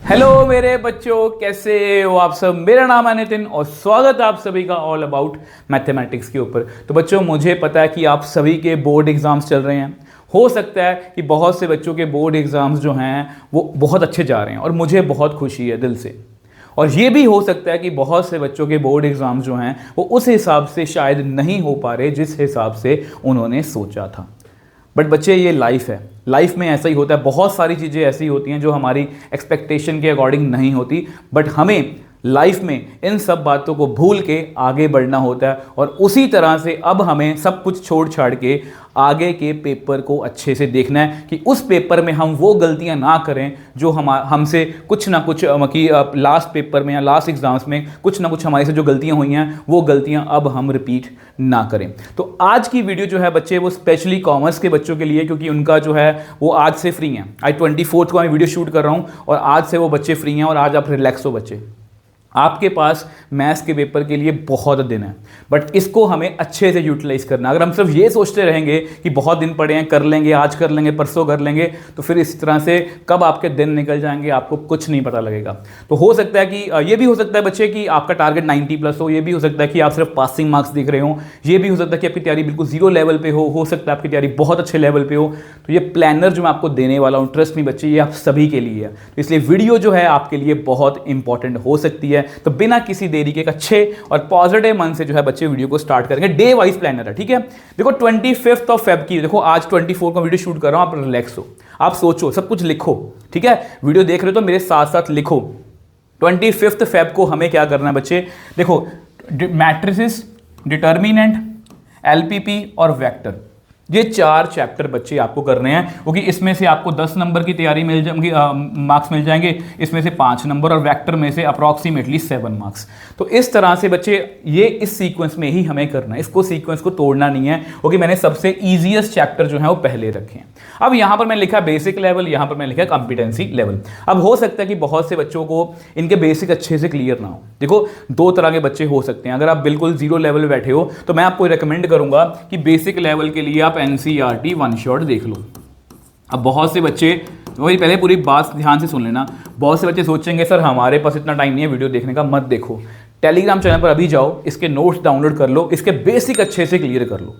Hello मेरे बच्चों, कैसे हो आप सब। मेरा नाम है नितिन और स्वागत है आप सभी का ऑल अबाउट मैथमेटिक्स के ऊपर। तो बच्चों, मुझे पता है कि आप सभी के बोर्ड एग्जाम्स चल रहे हैं। हो सकता है कि बहुत से बच्चों के बोर्ड एग्जाम्स जो हैं वो बहुत अच्छे जा रहे हैं और मुझे बहुत खुशी है दिल से। और ये भी हो सकता है कि बहुत से बच्चों के बोर्ड एग्जाम्स जो हैं वो उस हिसाब से शायद नहीं हो पा रहे जिस हिसाब से उन्होंने सोचा था। बट बच्चे, ये लाइफ है। लाइफ में ऐसा ही होता है। बहुत सारी चीज़ें ऐसी होती हैं जो हमारी एक्सपेक्टेशन के अकॉर्डिंग नहीं होती, बट हमें लाइफ में इन सब बातों को भूल के आगे बढ़ना होता है। और उसी तरह से अब हमें सब कुछ छोड़ छाड़ के आगे के पेपर को अच्छे से देखना है कि उस पेपर में हम वो गलतियां ना करें जो हमसे कुछ ना कुछ कि लास्ट पेपर में या लास्ट एग्जाम्स में कुछ ना कुछ हमारे से जो गलतियां हुई हैं वो गलतियां अब हम रिपीट ना करें। तो आज की वीडियो जो है बच्चे वो स्पेशली कॉमर्स के बच्चों के लिए, क्योंकि उनका जो है वो आज से फ्री हैं। आज 24 को मैं वीडियो शूट कर रहा हूँ और आज से वो बच्चे फ्री हैं और आज आप रिलैक्स हो बच्चे। आपके पास मैथ्स के पेपर के लिए बहुत दिन है, बट इसको हमें अच्छे से यूटिलाइज करना। अगर हम सिर्फ ये सोचते रहेंगे कि बहुत दिन पड़े हैं, कर लेंगे, आज कर लेंगे, परसों कर लेंगे, तो फिर इस तरह से कब आपके दिन निकल जाएंगे आपको कुछ नहीं पता लगेगा। तो हो सकता है कि ये भी हो सकता है बच्चे कि आपका टारगेट 90+ हो, ये भी हो सकता है कि आप सिर्फ पासिंग मार्क्स देख रहे हो, ये भी हो सकता है कि आपकी तैयारी बिल्कुल 0 लेवल पे हो सकता है आपकी तैयारी बहुत अच्छे लेवल पे हो। तो ये प्लानर जो मैं आपको देने वाला हूँ, ट्रस्ट में बच्चे, ये आप सभी के लिए है। तो इसलिए वीडियो जो है आपके लिए बहुत इंपॉर्टेंट हो सकती है। तो बिना किसी देरी के अच्छे और पॉजिटिव मन से जो है बच्चे वीडियो को स्टार्ट करेंगे। डे वाइज प्लानर है, ठीक है। देखो 25 ऑफ फेब की, देखो आज 24 को वीडियो शूट कर रहा हूं, आप रिलैक्स हो, आप सोचो, सब कुछ लिखो, ठीक है। वीडियो देख रहे हो तो मेरे साथ साथ लिखो। 25 फेब को हमें क्या करना है बच्चे, देखो मैट्रिसेस, डिटर्मिनेंट, एलपीपी और वेक्टर, ये 4 चैप्टर बच्चे आपको करने हैं, क्योंकि इसमें से आपको 10 नंबर की तैयारी मिल जाएंगे, मार्क्स मिल जाएंगे, इसमें से 5 नंबर और वेक्टर में से अप्रॉक्सीमेटली 7 मार्क्स। तो इस तरह से बच्चे ये इस सीक्वेंस में ही हमें करना है, इसको सीक्वेंस को तोड़ना नहीं है, क्योंकि मैंने सबसे ईजिएस्ट चैप्टर जो है वो पहले रखे हैं। अब यहां पर मैं लिखा बेसिक लेवल, यहां पर मैं लिखा कॉम्पिटेंसी लेवल। अब हो सकता है कि बहुत से बच्चों को इनके बेसिक अच्छे से क्लियर ना हो। देखो 2 तरह के बच्चे हो सकते हैं। अगर आप बिल्कुल 0 लेवल बैठे हो तो मैं आपको रिकमेंड करूंगा कि बेसिक लेवल के लिए आप NCERT वन शॉट देख लो। अब बहुत से बच्चे, वही पहले पूरी बात ध्यान से सुन लेना, बहुत से बच्चे सोचेंगे सर हमारे पास इतना टाइम नहीं है वीडियो देखने का। मत देखो, टेलीग्राम चैनल पर अभी जाओ, इसके नोट्स डाउनलोड कर लो, इसके बेसिक अच्छे से क्लियर कर लो।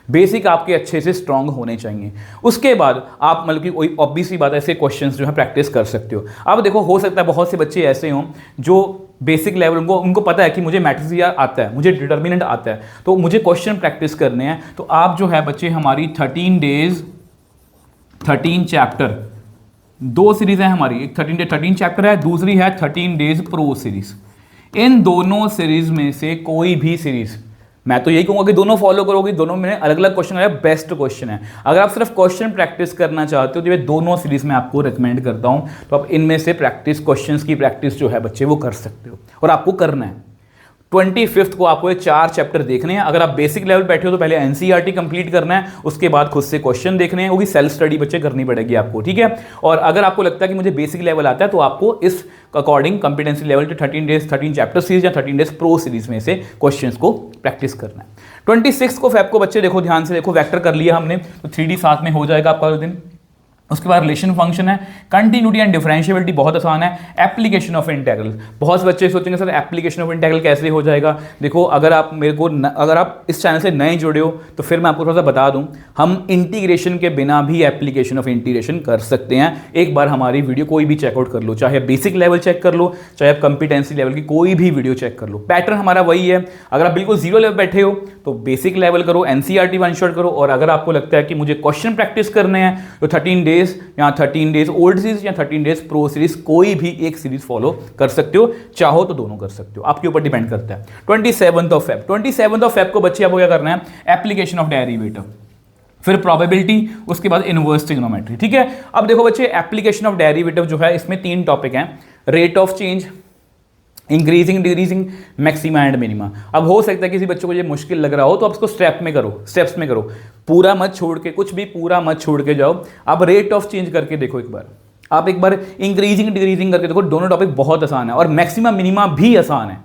बेसिक आपके अच्छे से स्ट्रांग होने चाहिए। उसके बाद आप मतलब कि कोई ऑब्वियस सी बात ऐसे क्वेश्चंस जो है प्रैक्टिस कर सकते हो। अब देखो हो सकता है बहुत से बच्चे ऐसे हों जो बेसिक लेवल उनको पता है कि मुझे मैट्रिक्स आता है, मुझे डिटर्मिनेंट आता है, तो मुझे क्वेश्चन प्रैक्टिस करने हैं। तो आप जो है बच्चे हमारी 13 डेज 13 चैप्टर 2 सीरीज है हमारी। एक 13 चैप्टर है, दूसरी है 13 डेज प्रो सीरीज। इन दोनों सीरीज में से कोई भी सीरीज, मैं तो यही कहूंगा कि दोनों फॉलो करोगे। दोनों में अलग अलग क्वेश्चन है, बेस्ट क्वेश्चन है। अगर आप सिर्फ क्वेश्चन प्रैक्टिस करना चाहते हो तो ये दोनों सीरीज में आपको रिकमेंड करता हूं। तो आप इनमें से प्रैक्टिस, क्वेश्चंस की प्रैक्टिस जो है बच्चे वो कर सकते हो और आपको करना है। 25 को आपको ये 4 चैप्टर देखने हैं। अगर आप बेसिक लेवल बैठे हो तो पहले NCERT कंप्लीट करना है, उसके बाद खुद से क्वेश्चन देखने हैं, वो भी सेल्फ स्टडी बच्चे करनी पड़ेगी आपको, ठीक है। और अगर आपको लगता है कि मुझे बेसिक लेवल आता है तो आपको इस अकॉर्डिंग कॉम्पिटेंसी लेवल के 13 डेज 13 चैप्टर सीरीज या 13 डेज प्रो सीरीज में से क्वेश्चंस को प्रैक्टिस करना है। 26 को फेब को बच्चे देखो, ध्यान से देखो, वेक्टर कर लिया हमने तो 3D साथ में हो जाएगा आपका दिन। उसके बाद रिलेशन फंक्शन है, कंटिन्यूटी एंड डिफरेंशिएबिलिटी बहुत आसान है, एप्लीकेशन ऑफ इंटीग्रल। बहुत से बच्चे सोचेंगे सर एप्लीकेशन ऑफ इंटीग्रल कैसे हो जाएगा। देखो अगर आप अगर आप इस चैनल से नए जुड़े हो तो फिर मैं आपको थोड़ा सा बता दूं, हम इंटीग्रेशन के बिना भी एप्लीकेशन ऑफ इंटीग्रेशन कर सकते हैं। एक बार हमारी वीडियो कोई भी चेकआउट कर लो, चाहे बेसिक लेवल चेक कर लो, चाहे आप कंपिटेंसी लेवल की कोई भी वीडियो चेक कर लो। पैटर्न हमारा वही है। अगर आप बिल्कुल 0 लेवल बैठे हो तो बेसिक लेवल करो, NCERT वन शॉट करो, और अगर आपको लगता है कि मुझे क्वेश्चन प्रैक्टिस करने हैं तो 13 डेज या 13 डेज ओल्ड सीरीज या 13 डेज प्रो सीरीज, कोई भी एक सीरीज फॉलो कर सकते हो। चाहो तो दोनों कर सकते हो, आपके ऊपर डिपेंड करता है। 27 ऑफ फेब को बच्चे आपको क्या करना है, एप्लीकेशन ऑफ डेरिवेटिव, फिर प्रोबेबिलिटी, उसके बाद इनवर्स ट्रिग्नोमेट्री, ठीक है। अब देखो बच्चे एप्लीकेशन ऑफ डेरिवेटिव जो है इसमें 3 टॉपिक हैं, rate of change, increasing, decreasing, maxima and minima. अब हो सकता है किसी बच्चों को ये मुश्किल लग रहा हो तो आप इसको स्टेप्स में करो, पूरा मत छोड़ के, कुछ भी पूरा मत छोड़ के जाओ। आप रेट ऑफ चेंज करके देखो एक बार, आप एक बार इंक्रीजिंग डिक्रीजिंग करके देखो, दोनों टॉपिक बहुत आसान है और मैक्सिमा मिनिमा भी आसान है।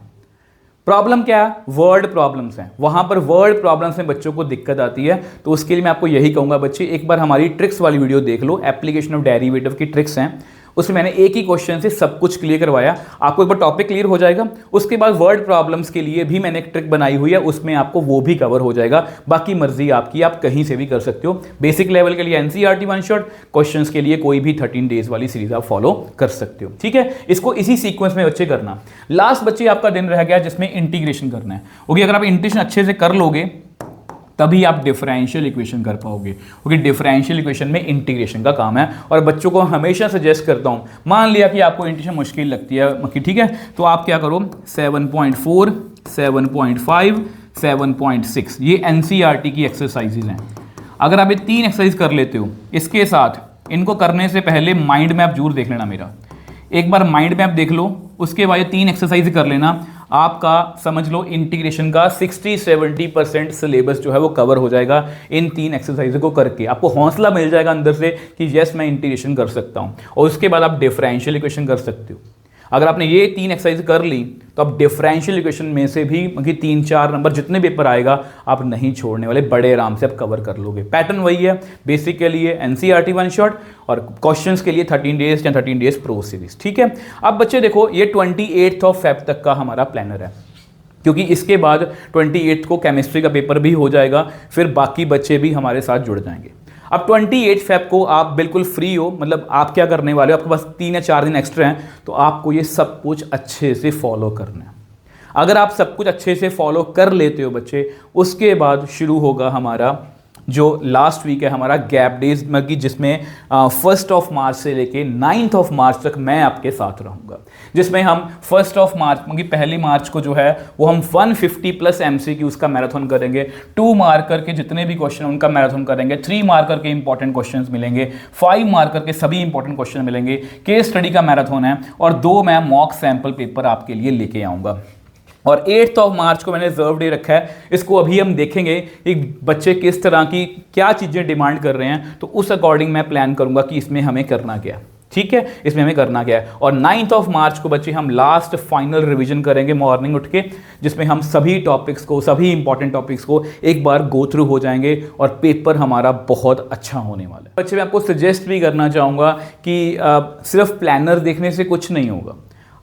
प्रॉब्लम क्या है, वर्ड प्रॉब्लम्स हैं, वहां पर वर्ड प्रॉब्लम्स में बच्चों को दिक्कत आती है। तो उसके लिए मैं आपको यही कहूंगा बच्चे, एक बार हमारी ट्रिक्स वाली वीडियो देख लो, एप्लीकेशन ऑफ डेरिवेटिव की ट्रिक्स हैं, उसमें मैंने एक ही क्वेश्चन से सब कुछ क्लियर करवाया। आपको एक बार टॉपिक क्लियर हो जाएगा, उसके बाद वर्ड प्रॉब्लम्स के लिए भी मैंने एक ट्रिक बनाई हुई है, उसमें आपको वो भी कवर हो जाएगा। बाकी मर्जी आपकी, आप कहीं से भी कर सकते हो। बेसिक लेवल के लिए एनसीईआरटी वन शॉट, क्वेश्चंस के लिए कोई भी 13 डेज वाली सीरीज आप फॉलो कर सकते हो। ठीक है, इसको इसी सीक्वेंस में बच्चे करना। लास्ट बच्चे आपका दिन रह गया जिसमें इंटीग्रेशन करना है। ओके, अगर आप इंटीग्रेशन अच्छे से कर लोगे तभी आप डिफरेंशियल इक्वेशन कर पाओगे, क्योंकि डिफरेंशियल इक्वेशन में इंटीग्रेशन का काम है। और बच्चों को हमेशा सजेस्ट करता हूं, मान लिया कि आपको इंटीग्रेशन मुश्किल लगती है, ठीक है, तो आप क्या करो 7.4, 7.5, 7.6 ये एनसीईआरटी की एक्सरसाइजेज हैं। अगर आप ये 3 एक्सरसाइज कर लेते हो, इसके साथ इनको करने से पहले माइंड मैप जरूर देख लेना मेरा। एक बार माइंड मैप देख लो, उसके बाद ये 3 एक्सरसाइज कर लेना, आपका समझ लो इंटीग्रेशन का 60-70% सिलेबस जो है वो कवर हो जाएगा इन 3 एक्सरसाइज को करके। आपको हौसला मिल जाएगा अंदर से कि यस मैं इंटीग्रेशन कर सकता हूं, और उसके बाद आप डिफरेंशियल इक्वेशन कर सकते हो। अगर आपने ये 3 एक्सरसाइज कर ली तो आप डिफरेंशियल इक्वेशन में से भी 3-4 नंबर जितने पेपर आएगा आप नहीं छोड़ने वाले, बड़े आराम से आप कवर कर लोगे। पैटर्न वही है, बेसिक के लिए एनसीईआरटी वन शॉट और क्वेश्चंस के लिए 13 डेज या 13 डेज प्रो सीरीज। ठीक है, अब बच्चे देखो ये 28 फेब तक का हमारा प्लानर है, क्योंकि इसके बाद 28 को केमिस्ट्री का पेपर भी हो जाएगा, फिर बाकी बच्चे भी हमारे साथ जुड़ जाएंगे। अब 28 फेब को आप बिल्कुल फ्री हो, मतलब आप क्या करने वाले हो, आपके पास 3 या 4 दिन एक्स्ट्रा हैं, तो आपको ये सब कुछ अच्छे से फॉलो करना है। अगर आप सब कुछ अच्छे से फॉलो कर लेते हो बच्चे, उसके बाद शुरू होगा हमारा जो लास्ट वीक है हमारा गैप डेज, मतलब जिसमें 1 मार्च से लेके 9 मार्च तक मैं आपके साथ रहूँगा, जिसमें हम 1 मार्च मतलब 1 मार्च को जो है वो हम 150+ MCQs का मैराथन करेंगे। 2 मार्कर के जितने भी क्वेश्चन उनका मैराथन करेंगे, 3 मार्कर के इंपॉर्टेंट क्वेश्चंस मिलेंगे, 5 मार्कर के सभी इंपॉर्टेंट क्वेश्चन मिलेंगे, केस स्टडी का मैराथन है, और 2 मैं मॉक सैंपल पेपर आपके लिए लेके आऊँगा। और 8 मार्च को मैंने रिजर्व डे रखा है, इसको अभी हम देखेंगे कि बच्चे किस तरह की क्या चीज़ें डिमांड कर रहे हैं, तो उस अकॉर्डिंग मैं प्लान करूंगा कि इसमें हमें करना क्या। ठीक है, इसमें हमें करना क्या है। और 9 मार्च को बच्चे हम लास्ट फाइनल रिवीजन करेंगे मॉर्निंग उठ के, जिसमें हम सभी टॉपिक्स को, सभी इंपॉर्टेंट टॉपिक्स को एक बार गो थ्रू हो जाएंगे, और पेपर हमारा बहुत अच्छा होने वाला है। बच्चे मैं आपको सजेस्ट भी करना चाहूँगा कि सिर्फ प्लानर देखने से कुछ नहीं होगा,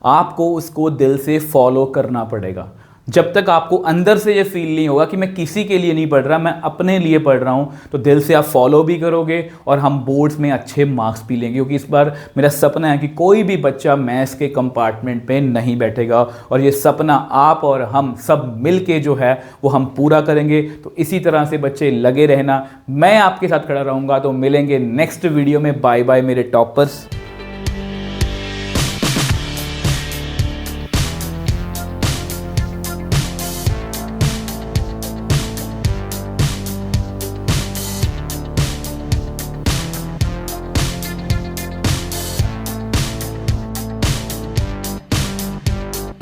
आपको उसको दिल से फॉलो करना पड़ेगा। जब तक आपको अंदर से ये फील नहीं होगा कि मैं किसी के लिए नहीं पढ़ रहा, मैं अपने लिए पढ़ रहा हूँ, तो दिल से आप फॉलो भी करोगे और हम बोर्ड्स में अच्छे मार्क्स भी लेंगे। क्योंकि इस बार मेरा सपना है कि कोई भी बच्चा मैथ्स के कंपार्टमेंट पे नहीं बैठेगा, और ये सपना आप और हम सब मिल के जो है वो हम पूरा करेंगे। तो इसी तरह से बच्चे लगे रहना, मैं आपके साथ खड़ा रहूँगा। तो मिलेंगे नेक्स्ट वीडियो में। बाय बाय मेरे टॉपर्स।